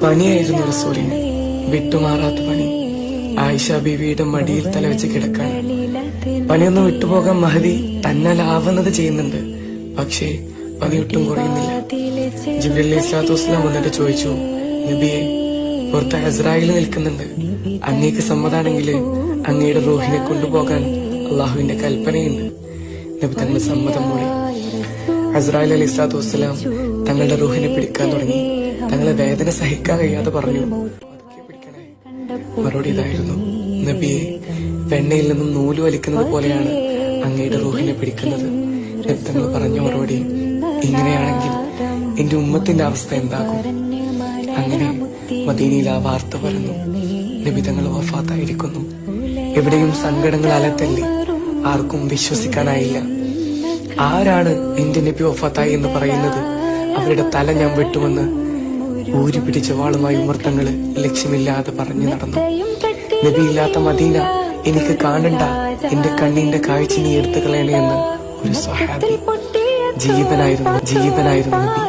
പനിയായിരുന്നു റസൂലിന്, വിട്ടുമാറാത്ത പനി. ആയിഷ ബീവിയുടെ മടിയിൽ തലവെച്ച് കിടക്കാണ്. പനിയൊന്നും വിട്ടുപോകാൻ മഹദി തന്നാലാവുന്നത് ചെയ്യുന്നുണ്ട്, പക്ഷേ പനി ഒട്ടും കുറയുന്നില്ല. ജിബ്രീൽ അലൈഹിസ്സലാത്തു വസ്സലാം വന്നിട്ട് ചോദിച്ചു, നബിയെ, പുറത്ത് ഇസ്രായേൽ നിൽക്കുന്നുണ്ട്, അങ്ങേക്ക് സമ്മതാണെങ്കിൽ അങ്ങയുടെ റൂഹിനെ കൊണ്ടുപോകാൻ അള്ളാഹുവിന്റെ കൽപ്പനയുണ്ട്. നബി തങ്ങൾ സമ്മതം മൂളി. ഇസ്രായേൽ അലൈഹിസ്സലാത്തു വസ്സലാം തങ്ങളുടെ റൂഹിനെ പിടിക്കാൻ തുടങ്ങി. തങ്ങളെ വേദന സഹിക്കാൻ കഴിയാതെ പറഞ്ഞു, മറുപടി ഇതായിരുന്നു, നബിയെ, വെണ്ണയിൽ നിന്നും നൂല് വലിക്കുന്നത് പോലെയാണ് അങ്ങയുടെ റൂഹിനെ പിടിക്കുന്നത്. നബി തങ്ങൾ പറഞ്ഞ മറുപടി, ഇങ്ങനെയാണെങ്കിൽ എന്റെ ഉമ്മത്തിന്റെ അവസ്ഥ എന്താകും? അങ്ങനെ മദീനയിൽ ആ വാർത്ത പരന്നു, നബി തങ്ങൾ വഫാത്തായിരിക്കുന്നു. എവിടെയും സങ്കടങ്ങൾ അലത്തല്ലി. ആർക്കും വിശ്വസിക്കാനായില്ല. ആരാണ് എന്റെ നബി വഫാത്തായി എന്ന് പറയുന്നത്? അവരുടെ തല ഞാൻ വെട്ടുമെന്ന് ഊരി പിടിച്ച വാളുമായി ഉമർത്തങ്ങള് ലക്ഷ്യമില്ലാതെ പറഞ്ഞു നടന്നു. നബിയില്ലാത്ത മദീന എനിക്ക് കാണണ്ട, എന്റെ കണ്ണിന്റെ കാഴ്ച നീ എടുത്തു കളയണേ എന്ന് ഒരു സ്വഹാബി. ജീവനായിരുന്നു നബി.